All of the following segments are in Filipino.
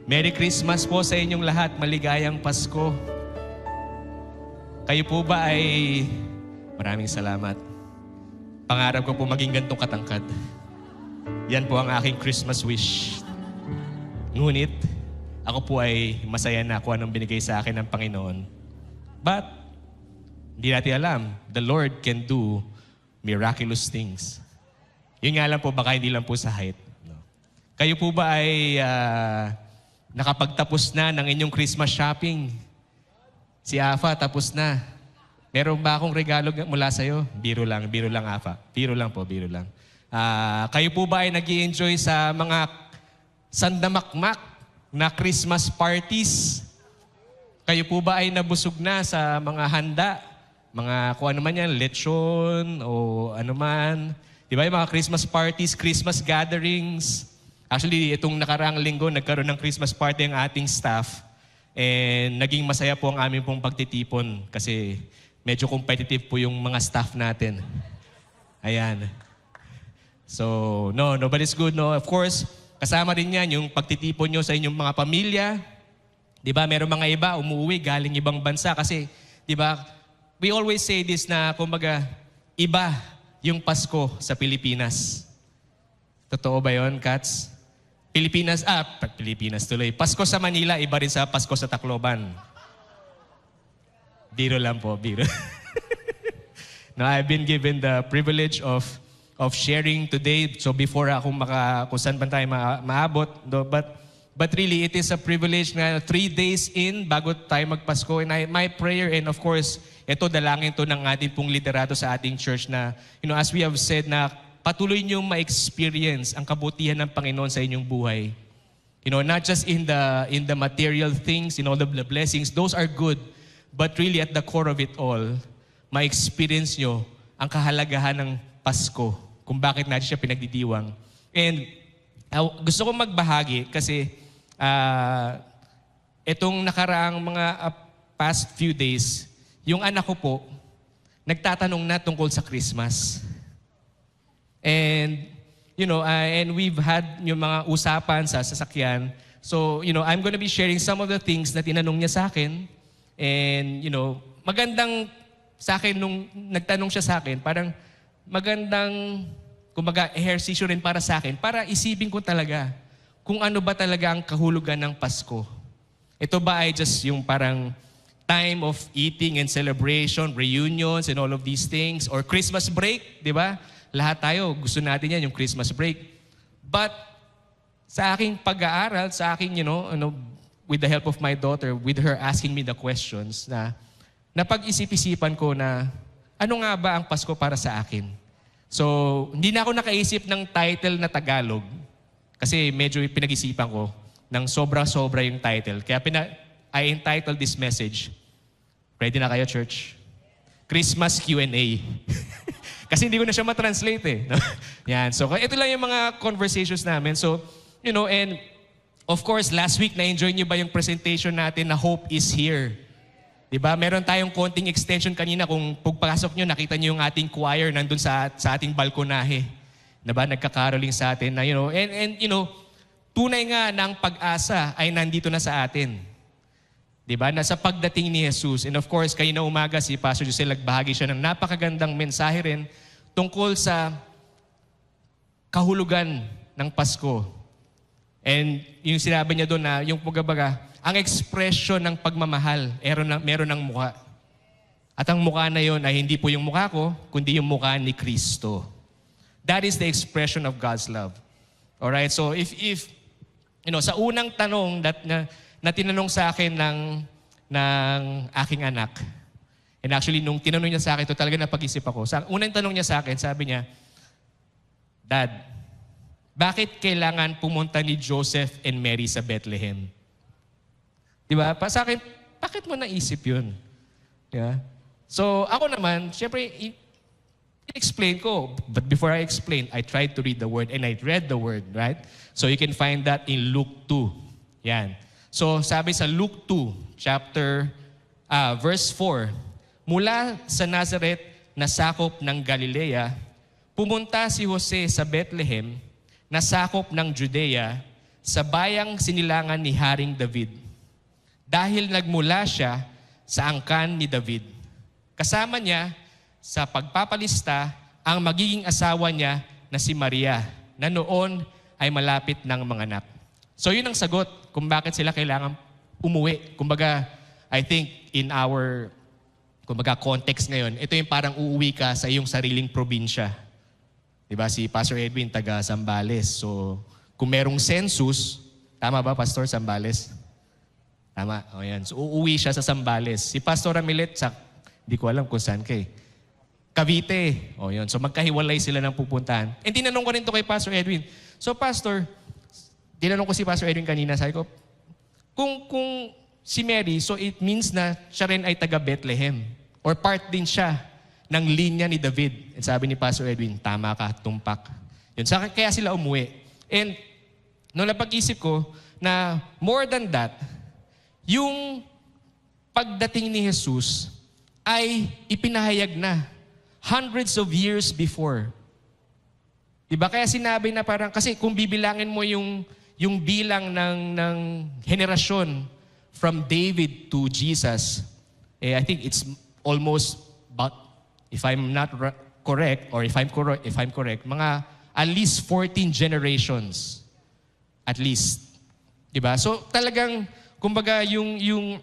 Merry Christmas po sa inyong lahat. Maligayang Pasko. Kayo po ba ay... Maraming salamat. Pangarap ko po maging gantong katangkad. Yan po ang aking Christmas wish. Ngunit, ako po ay masaya na kung anong binigay sa akin ng Panginoon. But, hindi natin alam, the Lord can do miraculous things. Yun nga lang po, baka hindi lang po sa height. No? Kayo po ba ay nakapagtapos na ng inyong Christmas shopping? Si Afa, tapos na. Meron ba akong regalo mula sa'yo? Biro lang, Afa. Biro lang po, biro lang. Kayo po ba ay nag-i-enjoy sa mga sandamakmak na Christmas parties? Kayo po ba ay nabusog na sa mga handa? Mga kung ano man yan, lechon o ano man. Di ba yung mga Christmas parties, Christmas gatherings? Actually, itong nakaraang linggo, nagkaroon ng Christmas party ang ating staff. And naging masaya po ang aming pong pagtitipon kasi medyo competitive po yung mga staff natin. Ayan. So, no, but it's good, no? Of course, kasama rin yan yung pagtitipon nyo sa inyong mga pamilya. Di ba, meron mga iba umuwi galing ibang bansa kasi, di ba, we always say this na, kumbaga, iba yung Pasko sa Pilipinas. Totoo ba yun, Kats? Pilipinas tuloy. Pasko sa Manila, iba rin sa Pasko sa Tacloban. Biro lang po, biro. Now, I've been given the privilege of sharing today. So before ako kung saan ba tayo maabot. No? But really, it is a privilege na 3 days in bago tayo magpasko. And my prayer, and of course, ito dalangin to ng ating pong liderato sa ating church na, as we have said na patuloy niyong ma-experience ang kabutihan ng Panginoon sa inyong buhay. Not just in the material things, in all of the blessings, those are good. But really at the core of it all, ma-experience nyo ang kahalagahan ng Pasko, kung bakit natin siya pinagdidiwang. And gusto kong magbahagi kasi itong nakaraang mga past few days, yung anak ko po, nagtatanong na tungkol sa Christmas. And, and we've had yung mga usapan sa sasakyan. So, I'm gonna be sharing some of the things na tinanong niya sa akin. And, magandang sa akin nung nagtanong siya sa akin, parang magandang, kumbaga, ehersisyo rin para sa akin, para isipin ko talaga kung ano ba talaga ang kahulugan ng Pasko. Ito ba ay just yung parang time of eating and celebration, reunions and all of these things, or Christmas break, di ba? Lahat tayo, gusto natin yan, yung Christmas break. But sa aking pag-aaral, sa aking, with the help of my daughter, with her asking me the questions, na napag-isip-isipan ko na, ano nga ba ang Pasko para sa akin? So, hindi na ako nakaisip ng title na Tagalog, kasi medyo pinag-isipan ko ng sobra-sobra yung title. Kaya I entitled this message, ready na kayo, church? Christmas Q&A. Kasi hindi ko na siya matranslate eh. Yan. So, ito lang yung mga conversations namin. So, and of course, last week, na-enjoy nyo ba yung presentation natin na Hope is Here? Diba? Meron tayong konting extension kanina. Kung pagpasok nyo, nakita nyo yung ating choir nandun sa ating balkonahe. Diba? Nagkakaroling sa atin na, tunay nga ng pag-asa ay nandito na sa atin. Diba? Nasa pagdating ni Jesus. And of course, kayo na umaga, si Pastor Jose nagbahagi siya ng napakagandang mensahe rin tungkol sa kahulugan ng Pasko. And yung sinabi niya doon na, yung pagbabaga, ang expression ng pagmamahal, meron ng mukha. At ang mukha na yun ay hindi po yung mukha ko, kundi yung mukha ni Kristo. That is the expression of God's love. Alright? So if sa unang tanong na tinanong sa akin ng aking anak. And actually, nung tinanong niya sa akin, ito talaga napag-isip ako. Unang tanong niya sa akin, sabi niya, Dad, bakit kailangan pumunta ni Joseph and Mary sa Bethlehem? Diba? Sa akin, bakit mo naisip yun? Yeah. So, ako naman, syempre, i-explain ko. But before I explain, I tried to read the word and I read the word, right? So, you can find that in Luke 2. Yan. So, sabi sa Luke 2, verse 4, mula sa Nazareth na sakop ng Galilea, pumunta si Jose sa Bethlehem na sakop ng Judea sa bayang sinilangan ni Haring David. Dahil nagmula siya sa angkan ni David. Kasama niya sa pagpapalista ang magiging asawa niya na si Maria, na noon ay malapit ng manganak. So yun ang sagot kung bakit sila kailangan umuwi. Kumbaga, I think in our context ngayon, ito yung parang uuwi ka sa iyong sariling probinsya. Diba? Si Pastor Edwin, taga Zambales. So, kung merong census, tama ba, Pastor, Zambales? Tama, o yan. So, uuwi siya sa Zambales. Si Pastor Ramilet, di ko alam kung saan kay Cavite. O yun. So, magkahiwalay sila ng pupuntahan. And tinanong ko rin to kay Pastor Edwin. So, Pastor, tinanong ko si Pastor Edwin kanina, sabi ko, kung si Mary, so it means na siya rin ay taga Bethlehem. Or part din siya ng linya ni David. And sabi ni Pastor Edwin, tama ka, tumpak. Yun. Kaya sila umuwi. And nung napag-isip ko na more than that, yung pagdating ni Jesus ay ipinahayag na hundreds of years before. Diba? Kaya sinabi na parang, kasi kung bibilangin mo yung bilang ng henerasyon from David to Jesus, I think it's almost about, if I'm not correct, or if I'm correct, mga at least 14 generations. At least. Diba? So talagang, kumbaga yung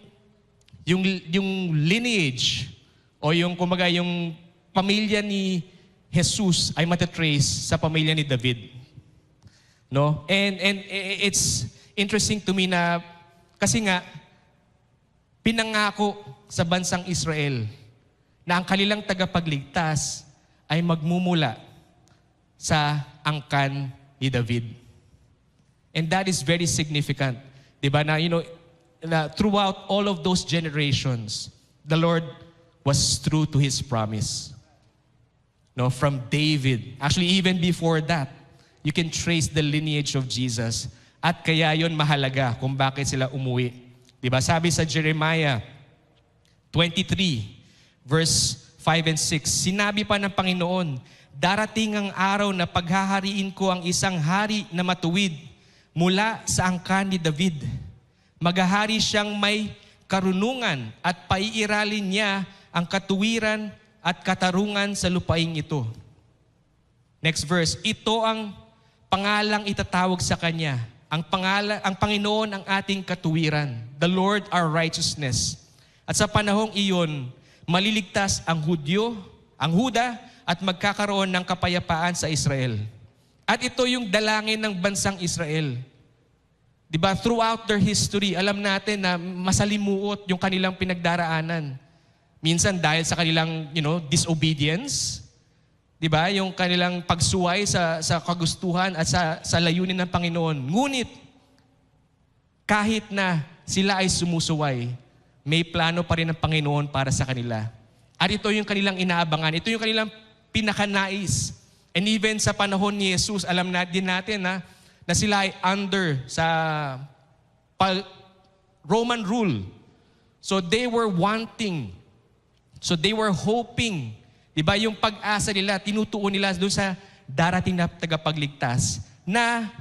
lineage, o kumbaga yung pamilya ni Jesus ay matatrace sa pamilya ni David. No? And it's interesting to me na, kasi nga, pinangako sa bansang Israel na ang kanilang tagapagligtas ay magmumula sa angkan ni David. And that is very significant. Diba na, na throughout all of those generations, the Lord was true to His promise. No, from David. Actually, even before that, you can trace the lineage of Jesus. At kaya yon mahalaga kung bakit sila umuwi. Diba? Sabi sa Jeremiah 23, verse 5 and 6, sinabi pa ng Panginoon, darating ang araw na paghahariin ko ang isang hari na matuwid mula sa angkan ni David. Maghahari siyang may karunungan at paiiralin niya ang katuwiran at katarungan sa lupaing ito. Next verse, ito ang pangalang itatawag sa kanya. Ang Panginoon ang ating katuwiran, the Lord our righteousness. At sa panahong iyon, maliligtas ang Huda, at magkakaroon ng kapayapaan sa Israel. At ito yung dalangin ng bansang Israel. Diba? Throughout their history, alam natin na masalimuot yung kanilang pinagdaraanan. Minsan dahil sa kanilang, disobedience, diba? Yung kanilang pagsuway sa kagustuhan at sa layunin ng Panginoon. Ngunit, kahit na sila ay sumusuway, may plano pa rin ng Panginoon para sa kanila. At ito yung kanilang inaabangan. Ito yung kanilang pinakanais. And even sa panahon ni Jesus, alam din natin na sila ay under sa Roman rule. So they were hoping, diba, yung pag-asa nila, tinutuon nila doon sa darating na tagapagligtas na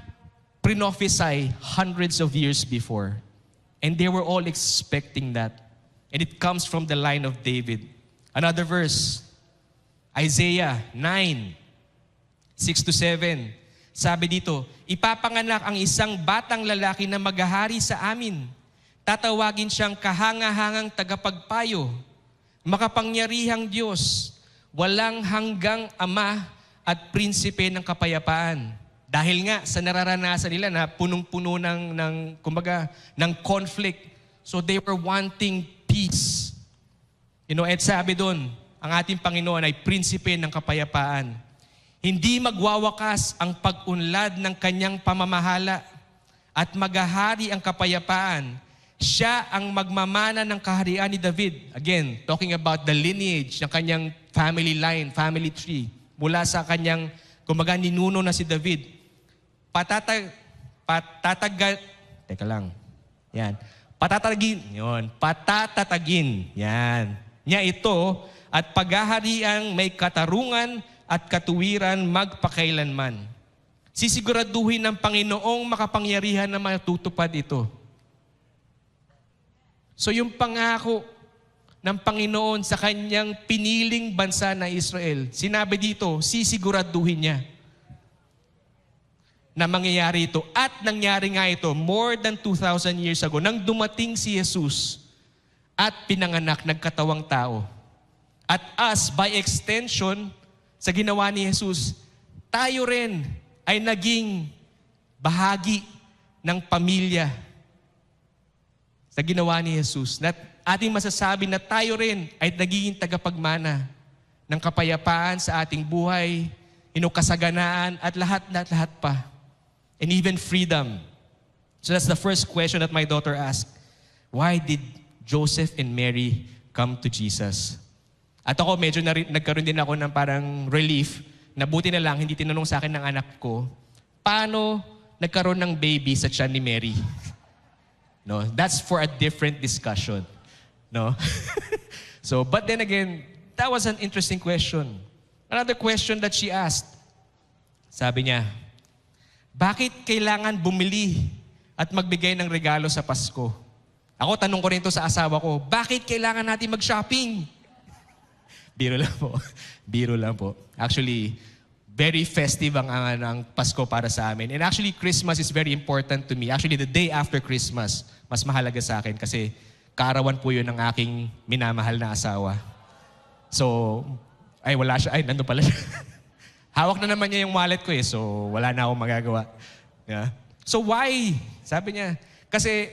prophesy hundreds of years before. And they were all expecting that. And it comes from the line of David. Another verse, Isaiah 9, 6-7. Sabi dito, ipapanganak ang isang batang lalaki na maghahari sa amin. Tatawagin siyang kahangahangang tagapagpayo, makapangyarihang Diyos, walang hanggang Ama at prinsipe ng kapayapaan. Dahil nga sa nararanasan nila na punong-puno ng conflict. So they were wanting peace. At sabi doon, ang ating Panginoon ay prinsipe ng kapayapaan. Hindi magwawakas ang pag-unlad ng kanyang pamamahala at maghahari ang kapayapaan. Siya ang magmamana ng kaharian ni David. Again, talking about the lineage ng kanyang family line, family tree. Mula sa kanyang, ninuno na si David. Patatatagin. Yan. Niya ito at paghahariang may katarungan at katuwiran magpakailanman. Sisiguraduhin ng Panginoong makapangyarihan na matutupad ito. So yung pangako ng Panginoon sa kanyang piniling bansa na Israel, sinabi dito, sisiguraduhin niya na mangyayari ito. At nangyari nga ito more than 2,000 years ago nang dumating si Jesus at pinanganak, nagkatawang tao. At us, by extension, sa ginawa ni Jesus, tayo rin ay naging bahagi ng pamilya sa ginawa ni Jesus. Na ating masasabi na tayo rin ay nagiging tagapagmana ng kapayapaan sa ating buhay, kasaganaan at lahat pa. And even freedom. So that's the first question that my daughter asked. Why did Joseph and Mary come to Jesus? At ako medyo nagkaroon din ako ng parang relief na buti na lang hindi tinanong sa akin ng anak ko, paano nagkaroon ng baby sa tiyan ni Mary? No, that's for a different discussion. No? So, but then again, that was an interesting question. Another question that she asked. Sabi niya, bakit kailangan bumili at magbigay ng regalo sa Pasko? Ako, tanong ko rin ito sa asawa ko, bakit kailangan natin mag-shopping? Biro lang po. Biro lang po. Actually, very festive ang Pasko para sa amin. And actually, Christmas is very important to me. Actually, the day after Christmas, mas mahalaga sa akin kasi kaarawan po yun ng aking minamahal na asawa. So, ay wala siya. Ay, nandun pala siya. Hawak na naman niya yung wallet ko so wala na akong magagawa. Yeah. So why? Sabi niya, kasi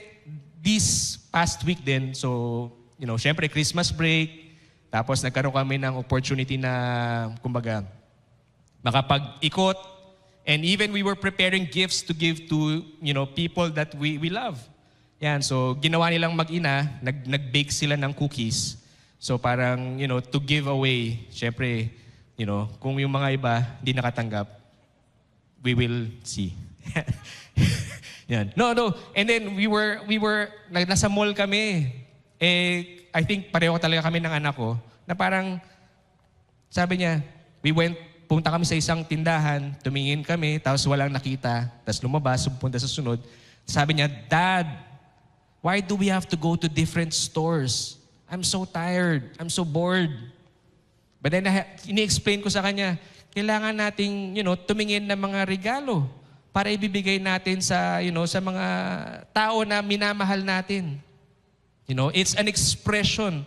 this past week din, so, syempre Christmas break, tapos nagkaroon kami ng opportunity na, kumbaga, makapag-ikot, and even we were preparing gifts to give to, people that we love. Yan, so ginawa nilang mag-ina, nag-bake sila ng cookies. So parang, to give away, syempre, kung yung mga iba hindi nakatanggap, we will see. Yan. No. And then we were nasa mall kami. I think pareho talaga kami ng anak ko na parang sabi niya, punta kami sa isang tindahan, tumingin kami, tapos walang nakita, tapos lumabas, pumunta sa sunod. Sabi niya, Dad, why do we have to go to different stores? I'm so tired. I'm so bored. But then, ini-explain ko sa kanya, kailangan nating, tumingin ng mga regalo para ibibigay natin sa, sa mga tao na minamahal natin. It's an expression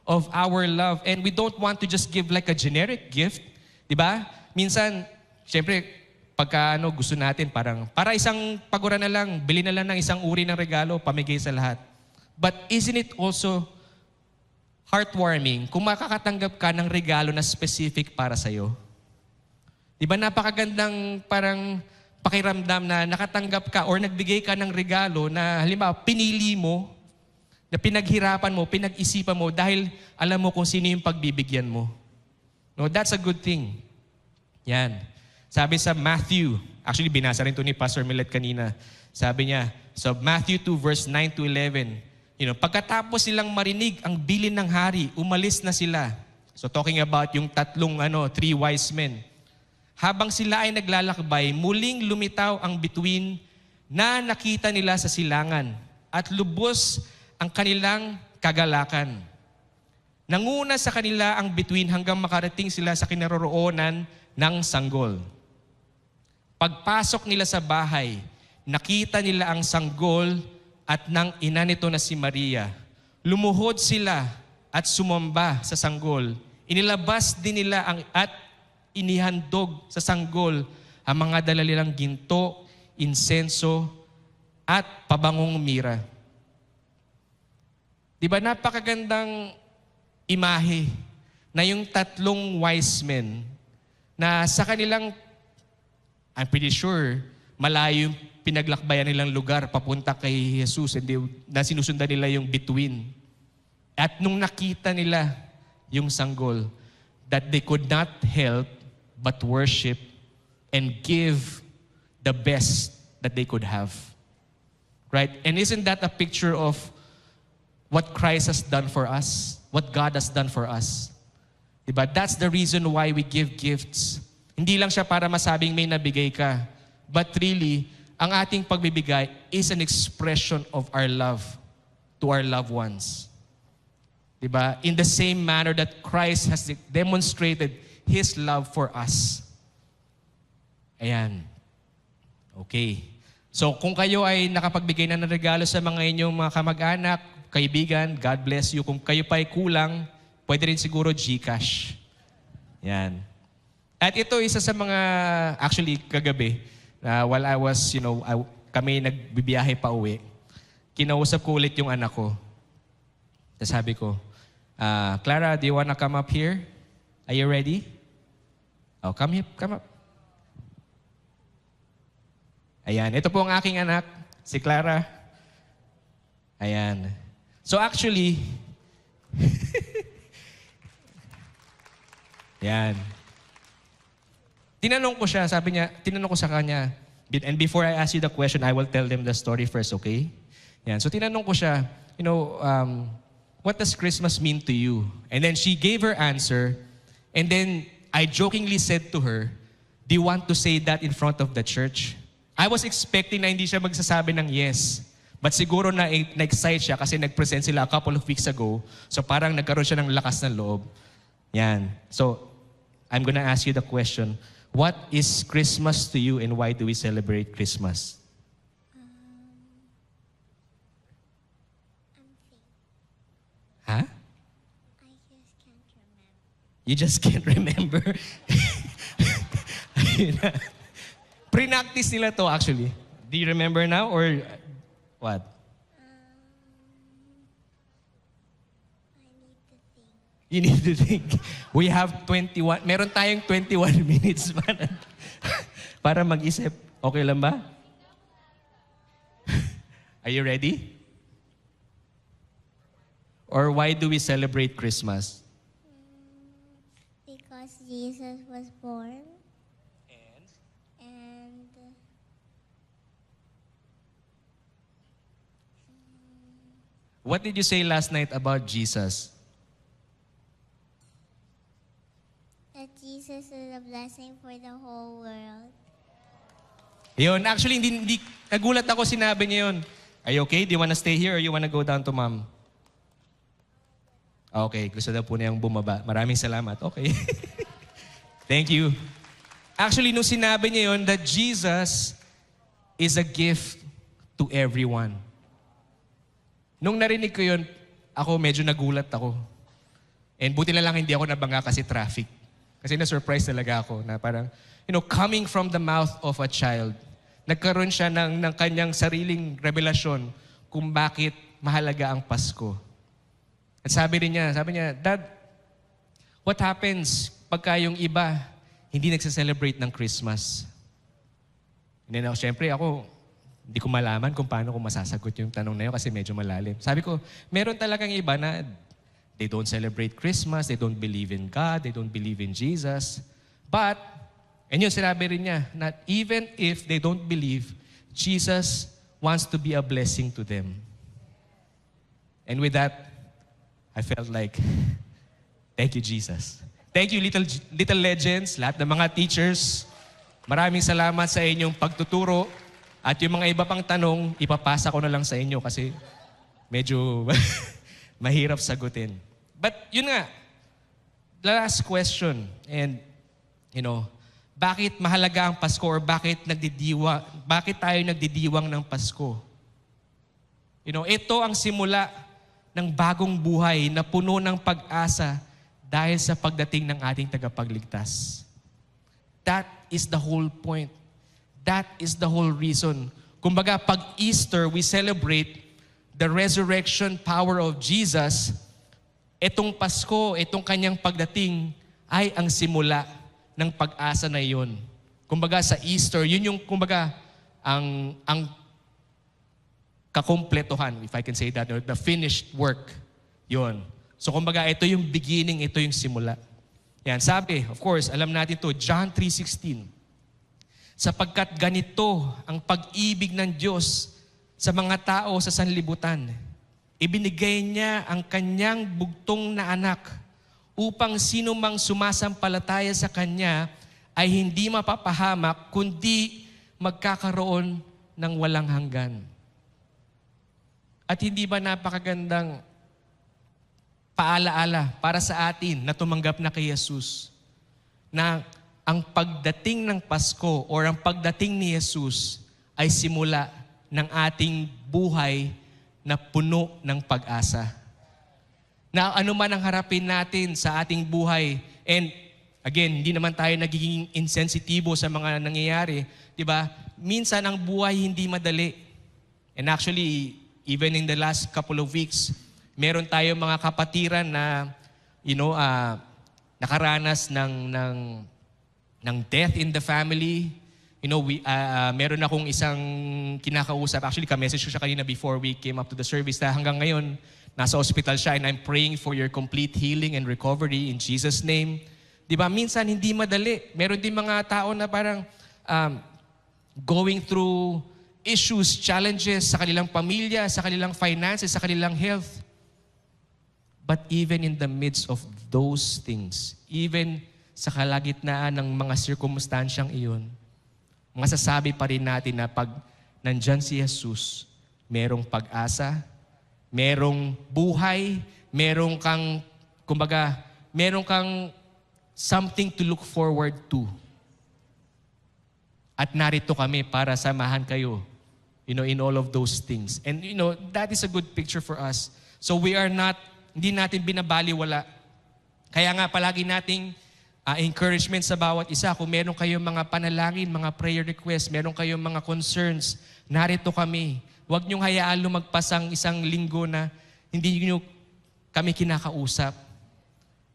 of our love. And we don't want to just give like a generic gift. Diba? Minsan, syempre, pagka gusto natin, para isang pagura na lang, bili na lang ng isang uri ng regalo, pamigay sa lahat. But isn't it also heartwarming kung makakatanggap ka ng regalo na specific para sa'yo? Diba napakagandang parang pakiramdam na nakatanggap ka or nagbigay ka ng regalo na halimbawa pinili mo, na pinaghirapan mo, pinag-isipan mo dahil alam mo kung sino yung pagbibigyan mo. No, that's a good thing. Yan. Sabi sa Matthew, actually binasa rin ito ni Pastor Millet kanina. Sabi niya, so Matthew 2 verse 9 to 11, pagkatapos silang marinig ang bilin ng hari, umalis na sila. So talking about yung three wise men. Habang sila ay naglalakbay, muling lumitaw ang bituin na nakita nila sa silangan at lubos ang kanilang kagalakan. Nanguna sa kanila ang bituin hanggang makarating sila sa kinaroroonan ng sanggol. Pagpasok nila sa bahay, nakita nila ang sanggol at ng ina nito na si Maria. Lumuhod sila at sumamba sa sanggol. Inilabas din nila at inihandog sa sanggol ang mga dala nilang ginto, insenso, at pabangong mira. Diba napakagandang imahe na yung tatlong wise men na sa kanilang, I'm pretty sure, malayo yung pinaglakbayan nilang lugar papunta kay Jesus and na sinusundan nila yung bituin. At nung nakita nila yung sanggol, that they could not help but worship and give the best that they could have. Right? And isn't that a picture of what Christ has done for us? What God has done for us? Diba? That's the reason why we give gifts. Hindi lang siya para masabing may nabigay ka, But really, ang ating pagbibigay is an expression of our love to our loved ones. Diba? In the same manner that Christ has demonstrated His love for us. Ayan. Okay. So kung kayo ay nakapagbigay na ng regalo sa mga inyong mga kamag-anak, kaibigan, God bless you. Kung kayo pa ay kulang, pwede rin siguro GCash. Yan. At ito isa sa mga, actually kagabi, while I was, kami nagbibiyahe pa uwi, kinausap ko ulit yung anak ko. Tapos sabi ko, Clara, do you wanna come up here? Are you ready? Oh, come up. Ayan, ito po ang aking anak, si Clara. Ayan. So actually, yan. Tinanong ko sa kanya, and before I ask you the question, I will tell them the story first, okay? Yan. So tinanong ko siya, what does Christmas mean to you? And then she gave her answer, and then I jokingly said to her, do you want to say that in front of the church? I was expecting na hindi siya magsasabi ng yes. But siguro na-excite siya kasi nag-present sila a couple of weeks ago. So parang nagkaroon siya ng lakas ng loob. Yan. So, I'm gonna ask you the question. What is Christmas to you and why do we celebrate Christmas? I'm Huh? I just can't remember. You just can't remember? Ayun na. Pre-practice nila to actually. Do you remember now or what? I need to think. You need to think. We have 21, meron tayong 21 minutes para mag-isip. Okay lang ba? Are you ready? Or why do we celebrate Christmas? Because Jesus was born And? and What did you say last night about Jesus? that Jesus is a blessing for the whole world. Yun, actually, hindi nagulat ako sinabi niya yun. Are you okay? Do you wanna stay here or you wanna go down to mom? Okay, gusto daw po niyang bumaba. Maraming salamat. Okay. Thank you. Actually, nung sinabi niya yun, that Jesus is a gift to everyone. Nung narinig ko yun, ako medyo nagulat ako. And buti na lang hindi ako nabangga kasi traffic. Kasi na-surprise talaga ako na parang, coming from the mouth of a child, nagkaroon siya ng kanyang sariling revelasyon kung bakit mahalaga ang Pasko. At sabi niya, Dad, what happens pagka yung iba hindi nagsa-celebrate ng Christmas? And then syempre ako, hindi ko malaman kung paano ko masasagot yung tanong na yun kasi medyo malalim. Sabi ko, meron talagang iba na they don't celebrate Christmas, they don't believe in God, they don't believe in Jesus. But, and yun sinabi rin niya, na even if they don't believe, Jesus wants to be a blessing to them. And with that, I felt like, thank you, Jesus. Thank you, little legends, lahat ng mga teachers. Maraming salamat sa inyong pagtuturo. At yung mga iba pang tanong, ipapasa ko na lang sa inyo kasi medyo mahirap sagutin. But yun nga, the last question. And, bakit mahalaga ang Pasko or bakit tayo nagdidiwang ng Pasko? Ito ang simula ng bagong buhay na puno ng pag-asa dahil sa pagdating ng ating tagapagligtas. That is the whole point. That is the whole reason. Kumbaga, pag Easter, we celebrate the resurrection power of Jesus. Itong Pasko, itong kanyang pagdating ay ang simula ng pag-asa na iyon. Kumbaga sa Easter, yun yung ang kakumpletuhan, if I can say that, or the finished work. Yun. So kumbaga, ito yung beginning, ito yung simula. Yan, sabi, of course, alam natin to, John 3:16. Sapagkat ganito ang pag-ibig ng Diyos sa mga tao sa sanlibutan. Ibinigay niya ang kanyang bugtong na anak upang sino mang sumasampalataya sa kanya ay hindi mapapahamak kundi magkakaroon ng walang hanggan. At hindi ba napakagandang paalaala para sa atin na tumanggap na kay Jesus na ang pagdating ng Pasko or ang pagdating ni Jesus ay simula ng ating buhay na puno ng pag-asa. Na ano man ang harapin natin sa ating buhay, and again, hindi naman tayo nagiging insensitibo sa mga nangyayari, di ba? Minsan ang buhay hindi madali. And actually, even in the last couple of weeks, meron tayo mga kapatiran na, nakaranas ng death in the family. Meron akong isang kinakausap. Actually, ka-message ko siya kanina before we came up to the service na hanggang ngayon, nasa hospital siya, and I'm praying for your complete healing and recovery in Jesus' name. Di ba? Minsan, hindi madali. Meron din mga tao na parang going through issues, challenges sa kanilang pamilya, sa kanilang finances, sa kanilang health. But even in the midst of those things, even sa kalagitnaan ng mga sirkumstansyang iyon, masasabi pa rin natin na pag nandyan si Jesus, merong pag-asa, merong buhay, merong kang something to look forward to. At narito kami para samahan kayo, in all of those things. And that is a good picture for us. So hindi natin binabaliwala. Kaya nga palagi nating encouragement sa bawat isa. Kung meron kayong mga panalangin, mga prayer requests, meron kayong mga concerns, narito kami. Huwag niyong hayaan lumagpasang isang linggo na hindi niyo kami kinakausap.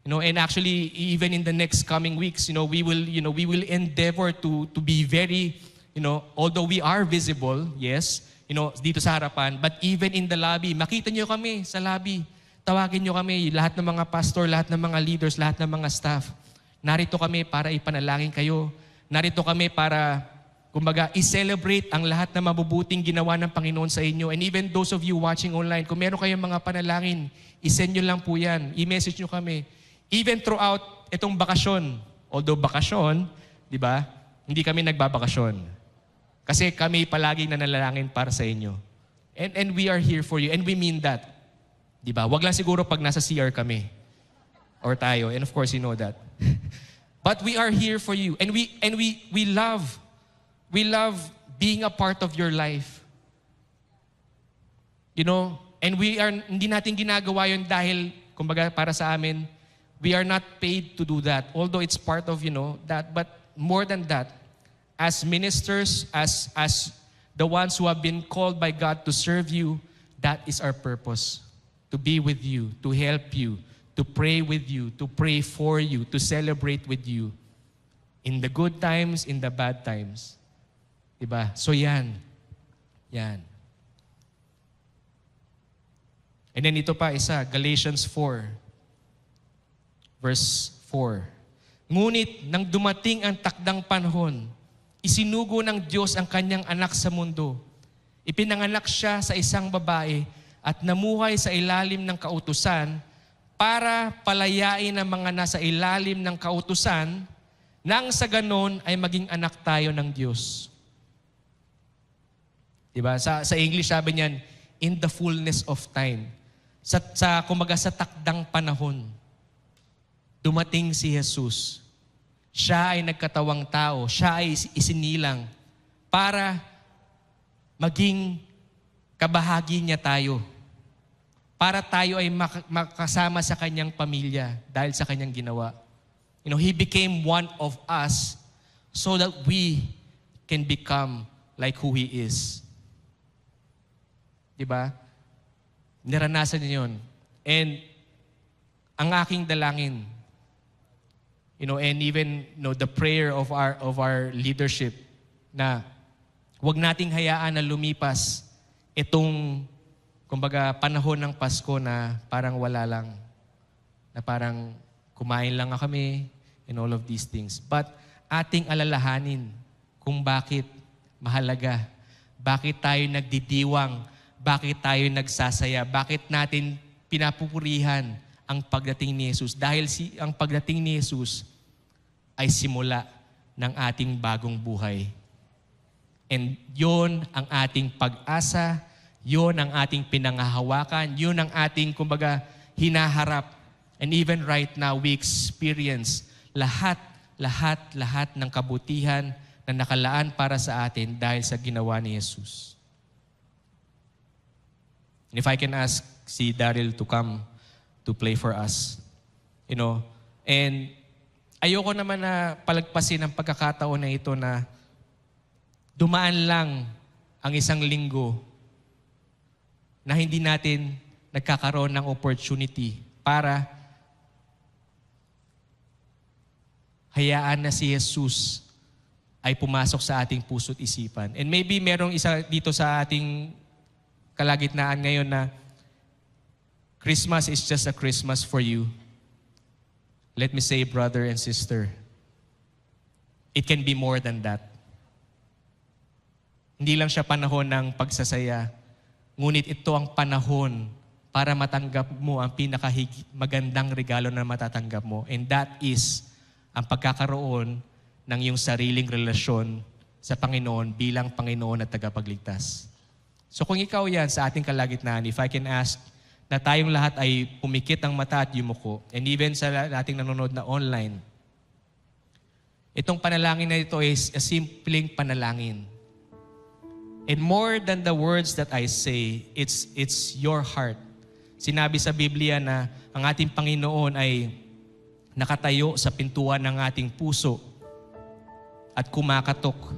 And actually, even in the next coming weeks, we will endeavor to be very, although we are visible, yes, dito sa harapan, but even in the lobby, makita niyo kami sa lobby. Tawagin niyo kami, lahat ng mga pastor, lahat ng mga leaders, lahat ng mga staff. Narito kami para ipanalangin kayo. Narito kami para, i-celebrate ang lahat ng mabubuting ginawa ng Panginoon sa inyo. And even those of you watching online, kung meron kayong mga panalangin, isend nyo lang po yan. I-message nyo kami. Even throughout itong bakasyon, although bakasyon, di ba, hindi kami nagbabakasyon. Kasi kami palaging nanalangin para sa inyo. And we are here for you. And we mean that. Di ba? Wag lang siguro pag nasa CR kami. Or tayo. And of course, you know that. But we are here for you. And we love being a part of your life. And hindi natin ginagawa yun dahil, para sa amin, we are not paid to do that. Although it's part of, that. But more than that, as ministers, as the ones who have been called by God to serve you, that is our purpose. To be with you, to help you, to pray with you, to pray for you, to celebrate with you. In the good times, in the bad times. Diba? So yan. And then ito pa isa, Galatians 4, verse 4. Ngunit nang dumating ang takdang panahon, isinugo ng Diyos ang kanyang anak sa mundo. Ipinanganak siya sa isang babae at namuhay sa ilalim ng kautusan para palayain ang mga nasa ilalim ng kautusan nang sa ganon ay maging anak tayo ng Diyos. Diba? Sa English sabi niyan, in the fullness of time. Sa takdang panahon, dumating si Jesus. Siya ay nagkatawang tao. Siya ay isinilang para maging kabahagi niya tayo. Para tayo ay makasama sa kanyang pamilya dahil sa kanyang ginawa. He became one of us so that we can become like who He is. Diba? Naranasan niyo yun. And ang aking dalangin, and even the prayer of our leadership na huwag nating hayaan na lumipas itong panahon ng Pasko na parang wala lang. Na parang kumain lang kami and all of these things. But ating alalahanin kung bakit mahalaga, bakit tayo nagdidiwang, bakit tayo nagsasaya, bakit natin pinapupurihan ang pagdating ni Jesus. Dahil ang pagdating ni Jesus ay simula ng ating bagong buhay. And yun ang ating pag-asa, yun ang ating pinangahawakan, yun ang ating, kumbaga, hinaharap. And even right now, we experience lahat ng kabutihan na nakalaan para sa atin dahil sa ginawa ni Jesus. And if I can ask si Daryl to come to play for us, and ayoko naman na palagpasin ang pagkakataon na ito na dumaan lang ang isang linggo na hindi natin nagkakaroon ng opportunity para hayaan na si Jesus ay pumasok sa ating puso't isipan. And maybe merong isa dito sa ating kalagitnaan ngayon na Christmas is just a Christmas for you. Let me say, brother and sister, it can be more than that. Hindi lang siya panahon ng pagsasaya, ngunit ito ang panahon para matanggap mo ang magandang regalo na matatanggap mo. And that is ang pagkakaroon ng iyong sariling relasyon sa Panginoon bilang Panginoon at tagapagligtas. So kung ikaw yan sa ating kalagitnaan, if I can ask na tayong lahat ay pumikit ang mata at yumuko, and even sa ating nanonood na online, itong panalangin na ito is a simpleng panalangin. And more than the words that I say, it's your heart. Sinabi sa Biblia na ang ating Panginoon ay nakatayo sa pintuan ng ating puso at kumakatok.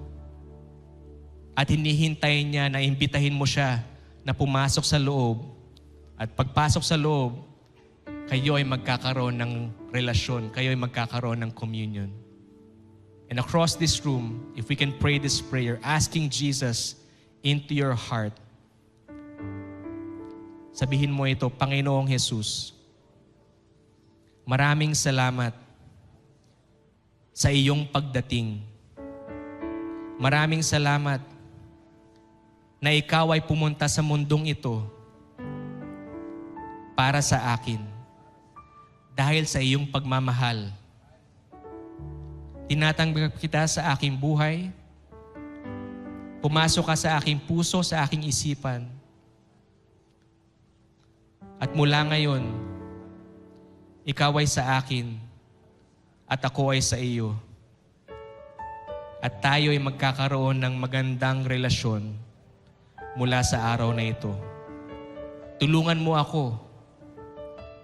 At hinihintay niya na imbitahin mo siya na pumasok sa loob. At pagpasok sa loob, kayo ay magkakaroon ng relasyon. Kayo ay magkakaroon ng communion. And across this room, if we can pray this prayer, asking Jesus into your heart, sabihin mo ito, Panginoong Jesus, maraming salamat sa iyong pagdating. Maraming salamat na ikaw ay pumunta sa mundong ito para sa akin. Dahil sa iyong pagmamahal, tinatanggap kita sa aking buhay, pumasok ka sa aking puso, sa aking isipan, at mula ngayon, ikaw ay sa akin at ako ay sa iyo. At tayo ay magkakaroon ng magandang relasyon mula sa araw na ito. Tulungan mo ako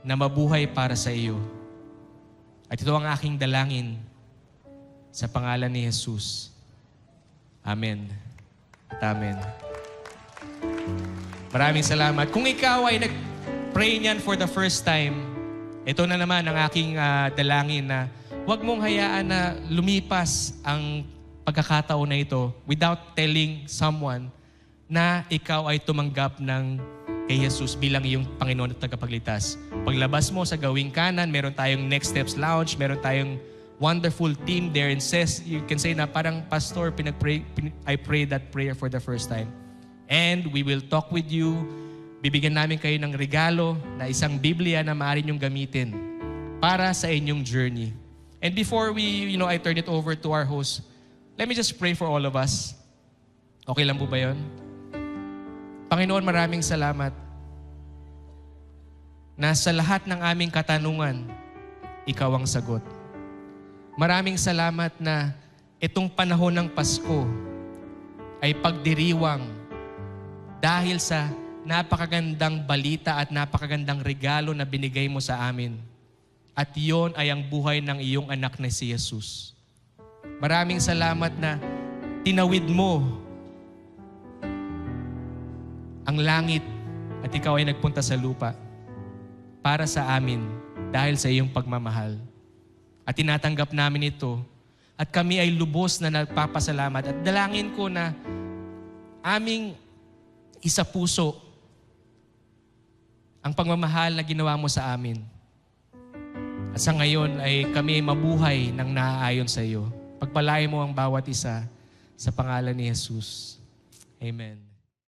na mabuhay para sa iyo. At ito ang aking dalangin sa pangalan ni Jesus. Amen. At amen. Maraming salamat. Kung ikaw ay nag-pray niyan for the first time, ito na naman ang aking dalangin na huwag mong hayaan na lumipas ang pagkakataon na ito without telling someone na ikaw ay tumanggap ng kay Jesus bilang iyong Panginoon at tagapagligtas. Paglabas mo sa Gawing Kanan, meron tayong Next Steps Lounge, meron tayong wonderful team there, and says, you can say na parang pastor, I prayed that prayer for the first time. And we will talk with you. Bibigyan namin kayo ng regalo na isang Biblia na maaari niyong gamitin para sa inyong journey. And before I turn it over to our host, let me just pray for all of us. Okay lang po ba yun? Panginoon, maraming salamat na sa lahat ng aming katanungan, ikaw ang sagot. Maraming salamat na itong panahon ng Pasko ay pagdiriwang dahil sa napakagandang balita at napakagandang regalo na binigay mo sa amin. At iyon ay ang buhay ng iyong anak na si Jesus. Maraming salamat na tinawid mo ang langit at ikaw ay nagpunta sa lupa para sa amin dahil sa iyong pagmamahal. At tinatanggap namin ito at kami ay lubos na nagpapasalamat at dalangin ko na aming isa puso ang pagmamahal na ginawa mo sa amin. At sa ngayon ay kami ay mabuhay ng naaayon sa iyo. Pagpalain mo ang bawat isa sa pangalan ni Jesus. Amen.